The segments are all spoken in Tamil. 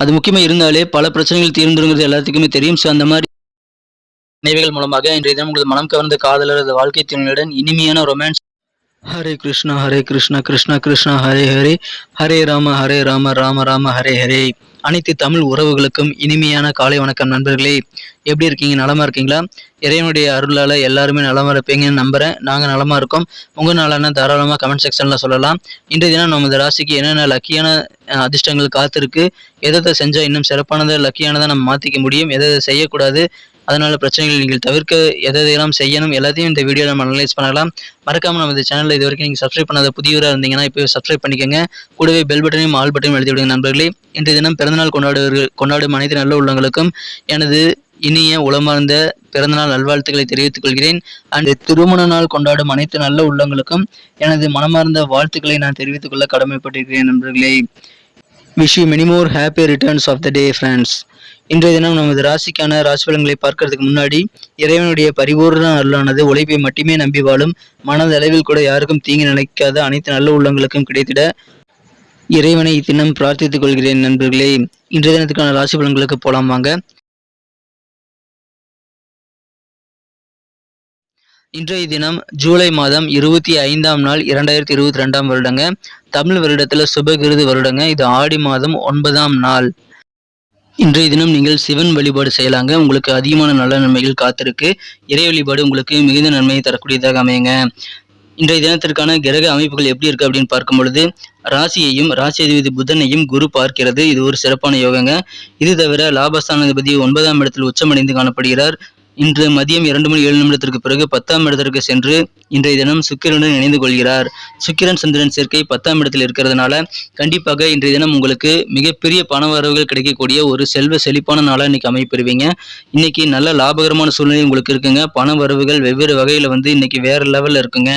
அது முக்கியமா இருந்தாலே பல பிரச்சனைகள் தீர்ந்துருங்கிறது எல்லாத்துக்குமே தெரியும். ஸோ அந்த மாரி நினைவுகள் மூலமாக இன்றைய தினம் உங்களது மனம் கவர்ந்த காதலர் அல்லது வாழ்க்கை துணையுடன் இனிமையான ரொமான்ஸ் ஹரே கிருஷ்ணா கிருஷ்ணா கிருஷ்ணா ஹரே ஹரே, ஹரே ராம ராம ராம ஹரே ஹரே. அனைத்து தமிழ் உறவுகளுக்கும் இனிமையான காலை வணக்கம் நண்பர்களே. எப்படி இருக்கீங்க? நலமா இருக்கீங்களா? இறைவனுடைய அருளால எல்லாருமே நலமா இருப்பீங்கன்னு நம்புறேன். நாங்க நலமா இருக்கோம். உங்க நாளான தாராளமா கமெண்ட் செக்ஷன்ல சொல்லலாம். இன்றைய தினம் நமது ராசிக்கு என்னென்ன லக்கியான அதிர்ஷ்டங்கள் காத்திருக்கு, எதை செஞ்சா இன்னும் சிறப்பானதை லக்கியானதை நம்ம மாத்திக்க முடியும், எதை செய்யக்கூடாது, அதனால பிரச்சனைகளை நீங்கள் தவிர்க்க எதையெல்லாம் செய்யணும் எல்லாத்தையும் இந்த வீடியோ நம்ம அனலைஸ் பண்ணலாம். மறக்காம நம்ம சேனலில் இது வரைக்கும் நீங்கள் சப்ஸ்கிரைப் பண்ணாத புதியவராக இருந்தீங்கன்னா இப்போ சப்ஸ்கிரைப் பண்ணிக்கோங்க. கூடவே பெல் பட்டனையும் ஆல் பட்டனையும் எழுதி விடுங்க நண்பர்களே. இன்றைய தினம் பிறந்தநாள் கொண்டாடும் அனைத்து நல்ல உள்ளங்களுக்கும் எனது இனிய உளமார்ந்த பிறந்தநாள் நல்வாழ்த்துக்களை தெரிவித்துக் கொள்கிறேன். அண்ட் திருமண நாள் கொண்டாடும் அனைத்து நல்ல உள்ளங்களுக்கும் எனது மனமார்ந்த வாழ்த்துக்களை நான் தெரிவித்துக் கொள்ள கடமைப்பட்டிருக்கிறேன் நண்பர்களே. Wish you many more happy returns of the day friends. இன்றைய தினம் நமது ராசிக்கான ராசி பலன்களை பார்க்கறதுக்கு முன்னாடி இறைவனுடைய பரிபூர்ண அருளானது உழைப்பை மட்டுமே நம்பி வாழும் மனதளவில் கூட யாருக்கும் தீங்கு நினைக்காத அனைத்து நல்ல உள்ளங்களுக்கும் கிடைத்திட இறைவனை இத்தினம் பிரார்த்தித்துக் கொள்கிறேன் நண்பர்களே. இன்றைய தினத்துக்கான ராசி பலன்களுக்கு போலாம் வாங்க. இன்றைய தினம் ஜூலை மாதம் 25ஆம் நாள் 2022ஆம் வருடங்க. தமிழ் வருடத்துல சுபகிருது வருடங்க. இது ஆடி மாதம் 9ஆம் நாள். இன்றைய தினம் நீங்கள் சிவன் வழிபாடு செய்யலாங்க. உங்களுக்கு அதிகமான நல்ல நன்மைகள் காத்திருக்கு. இறை வழிபாடு உங்களுக்கு மிகுந்த நன்மையை தரக்கூடியதாக அமையுங்க. இன்றைய தினத்திற்கான கிரக அமைப்புகள் எப்படி இருக்கு அப்படின்னு பார்க்கும் பொழுது ராசியையும் ராசி அதிபதி புதனையும் குரு பார்க்கிறது. இது ஒரு சிறப்பான யோகங்க. இது தவிர லாபஸ்தானாதிபதி 9ஆம் இடத்தில் உச்சமடைந்து காணப்படுகிறார். இன்று மதியம் 2:07 பிறகு 10ஆம் இடத்திற்கு சென்று இன்றைய தினம் சுக்கிரனுடன் இணைந்து கொள்கிறார். சுக்கிரன் சந்திரன் சேர்க்கை 10ஆம் இடத்தில் இருக்கிறதுனால கண்டிப்பாக இன்றைய தினம் உங்களுக்கு மிகப்பெரிய பண வரவுகள் கிடைக்கக்கூடிய ஒரு செல்வ செழிப்பான நாளாக இன்னைக்கு அமைப்பெறுவீங்க. இன்னைக்கு நல்ல லாபகரமான சூழ்நிலை உங்களுக்கு இருக்குங்க. பண வரவுகள் வெவ்வேறு வகையில் இன்னைக்கு வேற லெவலில் இருக்குங்க.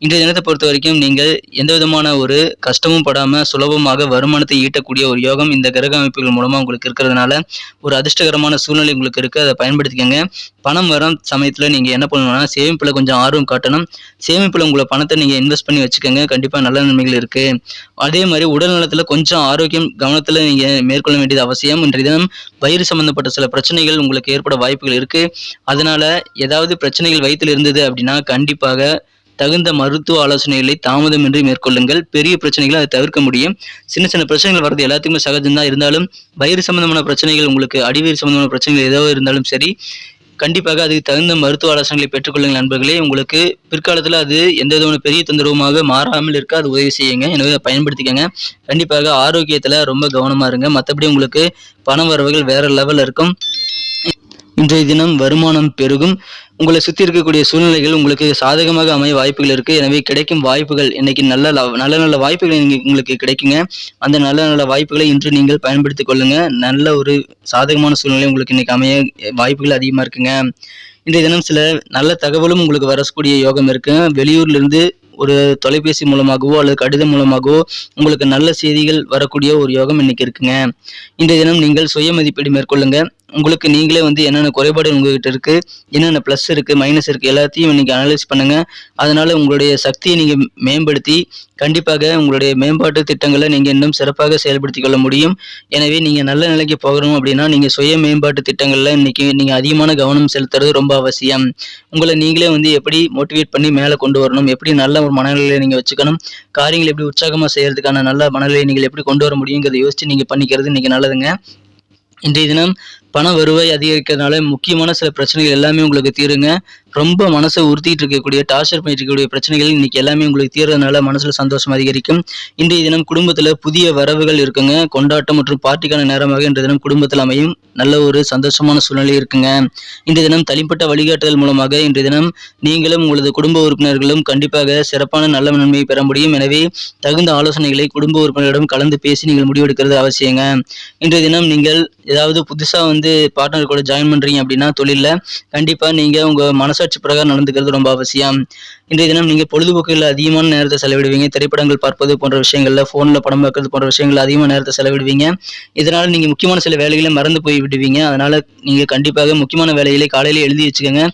இன்றைய தினத்தை பொறுத்த வரைக்கும் நீங்கள் எந்த விதமான ஒரு கஷ்டமும் படாமல் சுலபமாக வருமானத்தை ஈட்டக்கூடிய ஒரு யோகம் இந்த கிரக அமைப்புகள் மூலமாக உங்களுக்கு இருக்கிறதுனால ஒரு அதிர்ஷ்டகரமான சூழ்நிலை உங்களுக்கு இருக்குது. அதை பயன்படுத்திக்கங்க. பணம் வரும் சமயத்தில் நீங்கள் என்ன பண்ணணும்னா சேமிப்பில் கொஞ்சம் ஆர்வம் காட்டணும். சேமிப்பில் உங்களை பணத்தை நீங்கள் இன்வெஸ்ட் பண்ணி வச்சுக்கோங்க. கண்டிப்பாக நல்ல நன்மைகள் இருக்குது. அதே மாதிரி உடல் நலத்தில் கொஞ்சம் ஆரோக்கியம் கவனத்தில் நீங்கள் மேற்கொள்ள வேண்டியது அவசியம். இன்றைய தினம் வயிறு சம்பந்தப்பட்ட சில பிரச்சனைகள் உங்களுக்கு ஏற்பட வாய்ப்புகள் இருக்குது. அதனால் ஏதாவது பிரச்சனைகள் வயிற்றில் இருந்தது அப்படின்னா கண்டிப்பாக தகுந்த மருத்துவ ஆலோசனைகளை தாமதமின்றி மேற்கொள்ளுங்கள். பெரிய பிரச்சனைகளை அதை தவிர்க்க முடியும். சின்ன சின்ன பிரச்சனைகள் வர்றது எல்லாத்துக்குமே சகஜம்தான். இருந்தாலும் வயிறு சம்பந்தமான பிரச்சனைகள், உங்களுக்கு அடிவயிறு சம்பந்தமான பிரச்சனைகள் ஏதோ இருந்தாலும் சரி, கண்டிப்பாக அதுக்கு தகுந்த மருத்துவ ஆலோசனைகளை பெற்றுக்கொள்ளுங்கள் நண்பர்களே. உங்களுக்கு பிற்காலத்தில் அது எந்த விதமான பெரிய தொந்தரவுமாக மாறாமல் இருக்க அது உதவி செய்யுங்க. எனவே அதை பயன்படுத்திக்கங்க. கண்டிப்பாக ஆரோக்கியத்தில் ரொம்ப கவனமாக இருங்க. மற்றபடி உங்களுக்கு பண வரவுகள் வேற லெவலில் இருக்கும். இன்றைய தினம் வருமானம் பெருகும். உங்களை சுற்றி இருக்கக்கூடிய சூழ்நிலைகள் உங்களுக்கு சாதகமாக அமைய வாய்ப்புகள் இருக்குது. எனவே கிடைக்கும் வாய்ப்புகள் இன்னைக்கு நல்ல நல்ல வாய்ப்புகள் உங்களுக்கு கிடைக்குங்க. அந்த நல்ல வாய்ப்புகளை இன்று நீங்கள் பயன்படுத்திக் கொள்ளுங்க. நல்ல ஒரு சாதகமான சூழ்நிலை உங்களுக்கு இன்னைக்கு அமைய வாய்ப்புகள் அதிகமாக இருக்குங்க. இன்றைய தினம் சில நல்ல தகவலும் உங்களுக்கு வரக்கூடிய யோகம் இருக்குங்க. வெளியூர்லேருந்து ஒரு தொலைபேசி மூலமாகவோ அல்லது கடிதம் மூலமாகவோ உங்களுக்கு நல்ல செய்திகள் வரக்கூடிய ஒரு யோகம் இன்னைக்கு இருக்குங்க. இன்றைய தினம் நீங்கள் சுய மதிப்பீடு மேற்கொள்ளுங்க. உங்களுக்கு நீங்களே என்னென்ன குறைபாடு உங்ககிட்ட இருக்கு, என்னென்ன பிளஸ் இருக்கு, மைனஸ் இருக்கு, எல்லாத்தையும் இன்னைக்கு அனலைஸ் பண்ணுங்க. அதனால உங்களுடைய சக்தியை நீங்க மேம்படுத்தி கண்டிப்பாக உங்களுடைய மேம்பாட்டு திட்டங்களை நீங்க இன்னும் சிறப்பாக செயல்படுத்திக் கொள்ள முடியும். எனவே நீங்க நல்ல நிலைக்கு போகணும் அப்படின்னா நீங்க சுய மேம்பாட்டு திட்டங்கள்ல இன்னைக்கு நீங்க அதிகமான கவனம் செலுத்துறது ரொம்ப அவசியம். உங்களை நீங்களே எப்படி மோட்டிவேட் பண்ணி மேலே கொண்டு வரணும், எப்படி நல்ல ஒரு மனநிலையை நீங்க வச்சுக்கணும், காரியங்களை எப்படி உற்சாகமா செய்யறதுக்கான நல்ல மனநிலையை நீங்கள் எப்படி கொண்டு வர முடியுங்கிறத யோசிச்சு நீங்க பண்ணிக்கிறது இன்னைக்கு நல்லதுங்க. இன்றைய தினம் பண வருவாய் அதிகரிக்கிறதுனால முக்கியமான சில பிரச்சனைகள் எல்லாமே உங்களுக்கு தீருங்க. ரொம்ப மனசை உறுத்திட்டு இருக்கக்கூடிய டார்ச்சர் பண்ணிட்டு இருக்கக்கூடிய பிரச்சனைகள் இன்னைக்கு எல்லாமே உங்களுக்கு தீர்றதுனால மனசுல சந்தோஷம் அதிகரிக்கும். இன்றைய தினம் குடும்பத்துல புதிய வரவுகள் இருக்குங்க. கொண்டாட்டம் மற்றும் பார்ட்டிக்கான நேரமாக இன்றைய தினம் குடும்பத்தில் அமையும் நல்ல ஒரு சந்தோஷமான சூழ்நிலை இருக்குங்க. இன்றைய தினம் தனிப்பட்ட வழிகாட்டுதல் மூலமாக இன்றைய தினம் நீங்களும் உங்களது குடும்ப உறுப்பினர்களும் கண்டிப்பாக சிறப்பான நல்ல நன்மையை பெற முடியும். எனவே தகுந்த ஆலோசனைகளை குடும்ப உறுப்பினர்களிடம் கலந்து பேசி நீங்கள் முடிவெடுக்கிறது அவசியங்க. இன்றைய தினம் நீங்கள் ஏதாவது புதுசா வந்து பார்ட்னர் கூட ஜாயின் பண்றீங்க அப்படின்னா தொழில்ல கண்டிப்பா நீங்க உங்க மனசாட்சி பிரகாரம் நடந்துக்கிறது ரொம்ப அவசியம். இன்றைய தினம் நீங்க பொழுதுபோக்குல அதிகமான நேரத்தை செலவிடுவீங்க. திரைப்படங்கள் பார்ப்பது போன்ற விஷயங்கள்ல, போன்ல படம் பார்க்கறது போன்ற விஷயங்கள்ல அதிகமா நேரத்தை செலவிடுவீங்க. இதனால நீங்க முக்கியமான சில வேலைகளை மறந்து போய் விடுவீங்க. அதனால நீங்க கண்டிப்பாக முக்கியமான வேலைகளை காலையில எழுதி வச்சுக்கோங்க.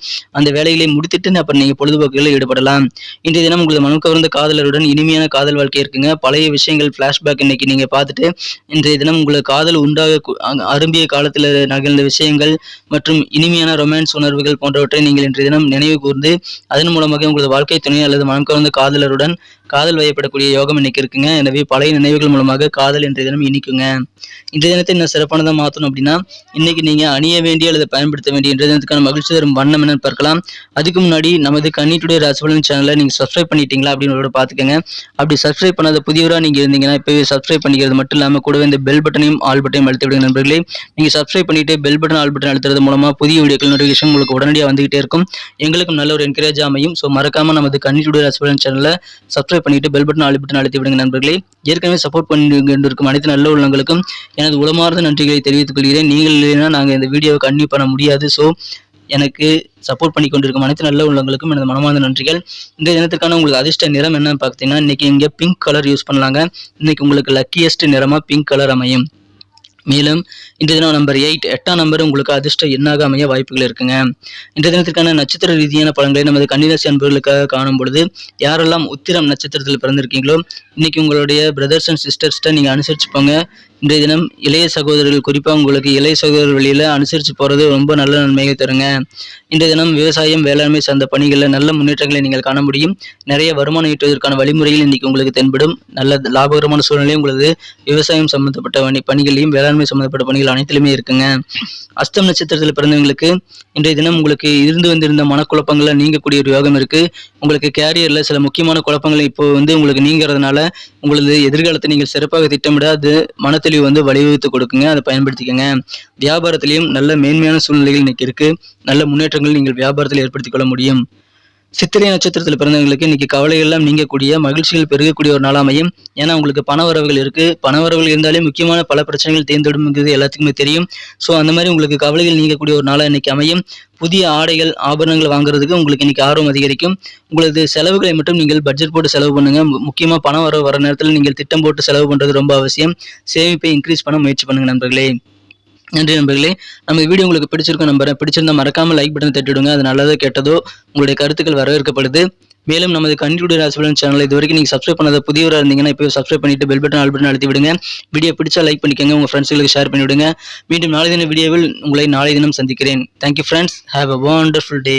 அந்த வேலைகளை முடித்துட்டு அப்புறம் நீங்க பொழுதுபோக்குகளில் ஈடுபடலாம். இன்றைய தினம் உங்களது மனம் கவர்ந்த காதலருடன் இனிமையான காதல் வாழ்க்கை இருக்குங்க. பழைய விஷயங்கள் ஃபிளாஷ்பேக் இன்னைக்கு நீங்க பார்த்துட்டு இன்றைய தினம் உங்களுக்கு காதல் உண்டாக அரும்பிய காலத்தில் நிகழ்ந்த விஷயங்கள் மற்றும் இனிமையான ரொமான்ஸ் உணர்வுகள் போன்றவற்றை நீங்கள் இன்றைய தினம் நினைவு கூர்ந்து அதன் மூலமாக உங்களது வாழ்க்கை துணை அல்லது மனம் கவர்ந்த காதலருடன் காதல் வயப்படக்கூடிய யோகம் இன்னைக்கு இருக்குங்க. எனவே பழைய நினைவுகள் மூலமாக காதல் இன்றைய தினம் இனிக்குங்க. இன்றைய தினத்தை இன்னும் சிறப்பானதாக மாற்றணும் அப்படின்னா இன்னைக்கு நீங்க அணிய வேண்டிய அல்லது பயன்படுத்த வேண்டிய இன்றைய தினத்துக்கான மகிழ்ச்சி தரும் வண்ணம் என்னன்னு பார்க்கலாம். அதுக்கு முன்னாடி நமது கன்னி டுடே ராசிபலன் சேனலை நீங்க சப்ஸ்கிரைப் பண்ணிட்டீங்களா அப்படின்னு பார்த்துக்கோங்க. அப்படி சப்ஸ்கிரைப் பண்ணாத புதியவராக நீங்க இருந்தீங்கன்னா இப்பவே சப்ஸ்கிரைப் பண்ணிக்கிறது மட்டும் இல்லாமல் கூடவே இந்த பெல் பட்டனையும் ஆல் பட்டனையும் அழுத்தி விடுங்க நண்பர்களே. நீங்க சப்ஸ்கிரைப் பண்ணிட்டு பெல் பட்டன் ஆல் பட்டன் அழுத்துறது மூலமா புதிய வீடியோக்கள் நோட்டிஃபிகேஷன் உங்களுக்கு உடனடியாக வந்துகிட்டே இருக்கும். எங்களுக்கும் நல்ல ஒரு என்கரேஜ் அமையும். ஸோ மறக்காம நமது கன்னி டுடே ராசிபலன் சேனலை சப்ஸ்கிரைப் பண்ணிட்டு பெல் பட்டன் ஆல் பட்டன் அழுத்தி விடுங்க நண்பர்களே. ஏற்கனவே சப்போர்ட் பண்ணி கொண்டிருக்கும் அனைத்து நல்ல உள்ளங்களுக்கும் எனது உளமார்ந்த நன்றிகளை தெரிவித்துக் கொள்கிறேன். நீங்கள் இல்லைன்னா நாங்கள் இந்த வீடியோவை கண்டினியூ பண்ண முடியாது. ஸோ எனக்கு சப்போர்ட் பண்ணி கொண்டிருக்கும் அனைத்து நல்ல உள்ளங்களுக்கும் எனது மனமார்ந்த நன்றிகள். இந்த தினத்துக்கான உங்களுக்கு அதிர்ஷ்ட நிறம் என்னன்னு பார்த்தீங்கன்னா இன்னைக்கு இங்கே பிங்க் கலர் யூஸ் பண்ணலாங்க. இன்னைக்கு உங்களுக்கு லக்கியஸ்ட் நிறமா பிங்க் கலர் அமையும். மேலும் இந்த தினம் நம்பர் 8 8ஆம் நம்பர் உங்களுக்கு அதிர்ஷ்ட எண்ணாக அமைய வாய்ப்புகள் இருக்குங்க. இந்த தினத்திற்கான நட்சத்திர ரீதியான பலன்களை நமது கன்னிராசி அன்பர்களுக்காக காணும் பொழுது யாரெல்லாம் உத்திரம் நட்சத்திரத்தில் பிறந்திருக்கீங்களோ இன்னைக்கு உங்களுடைய பிரதர்ஸ் அண்ட் சிஸ்டர்ஸ்ட்டை நீங்க அனுசரிச்சு போங்க. இன்றைய தினம் இளைய சகோதரர்கள் குறிப்பாக உங்களுக்கு இளைய சகோதரர் வழியில அனுசரித்து போறது ரொம்ப நல்ல நன்மையை தருங்க. இன்றைய தினம் விவசாயம் வேளாண்மை சார்ந்த பணிகளில் நல்ல முன்னேற்றங்களை நீங்கள் காண முடியும். நிறைய வருமானம் ஈட்டுவதற்கான வழிமுறைகள் இன்னைக்கு உங்களுக்கு தென்படும். நல்ல லாபகரமான சூழ்நிலை உங்களது விவசாயம் சம்பந்தப்பட்ட பணிகளையும் வேளாண்மை சம்பந்தப்பட்ட பணிகள் அனைத்திலுமே இருக்குங்க. அஸ்தம் நட்சத்திரத்தில் பிறந்தவங்களுக்கு இன்றைய தினம் உங்களுக்கு இருந்து வந்திருந்த மனக்குழப்பங்களை நீங்கக்கூடிய ஒரு யோகம் இருக்கு. உங்களுக்கு கேரியர்ல சில முக்கியமான குழப்பங்கள் இப்போ உங்களுக்கு நீங்கிறதுனால உங்களது எதிர்காலத்தை நீங்கள் சிறப்பாக திட்டமிட அது மனத்தெளிவு வழிவகுத்து கொடுக்குங்க. அதை பயன்படுத்திக்கங்க. வியாபாரத்திலையும் நல்ல மேன்மையான சூழ்நிலைகள் இன்னைக்கு இருக்கு. நல்ல முன்னேற்றங்கள் நீங்கள் வியாபாரத்தில் ஏற்படுத்திக் கொள்ள முடியும். சித்திரை நட்சத்திரத்தில் பிறந்தவங்களுக்கு இன்னைக்கு கவலை எல்லாம் நீங்கக்கூடிய மகிழ்ச்சிகள் பெருகக்கூடிய ஒரு நாள் அமையும். ஏன்னா உங்களுக்கு பண வரவுகள் இருக்கு. பண வரவுகள் இருந்தாலே முக்கியமான பல பிரச்சனைகள் தேர்ந்தெடுங்கிறது எல்லாத்துக்குமே தெரியும். ஸோ அந்த மாதிரி உங்களுக்கு கவலைகள் நீங்கக்கூடிய ஒரு நாளாக இன்னைக்கு அமையும். புதிய ஆடைகள் ஆபரணங்கள் வாங்குறதுக்கு உங்களுக்கு இன்னைக்கு ஆர்வம் அதிகரிக்கும். உங்களது செலவுகளை மட்டும் நீங்கள் பட்ஜெட் போட்டு செலவு பண்ணுங்க. முக்கியமா பணம் வர நேரத்தில் நீங்கள் திட்டம் போட்டு செலவு பண்றது ரொம்ப அவசியம். சேமிப்பை இன்க்ரீஸ் பண்ண முயற்சி பண்ணுங்க நண்பர்களே. நன்றி நண்பர்களே. நம்ம வீடியோ உங்களுக்கு பிடிச்சிருக்கும் நம்புறேன். பிடிச்சிருந்தா மறக்காம லைக் பட்டன் தட்டிவிடுங்க. அது நல்லதோ கெட்டதோ உங்களுடைய கருத்துக்கள் வரவேற்கப்படுது. மேலும் நமது கன்னி டுடே ராசிபலன் சேனலை இது வரைக்கும் நீங்க சப்ஸ்கிரைப் பண்ணாத புதியவராக இருந்தீங்கன்னா இப்போ சப்ஸ்கிரைப் பண்ணிட்டு பெல் பட்டன் ஆல் பட்டன் அழுத்தி விடுங்க. வீடியோ பிடிச்சா லைக் பண்ணிக்கோங்க. உங்க ஃப்ரெண்ட்ஸ்களுக்கு ஷேர் பண்ணி விடுங்க. மீண்டும் நாளை தின வீடியோவில் உங்களை நாளை தினம் சந்திக்கிறேன். Thank you friends. Have a wonderful day.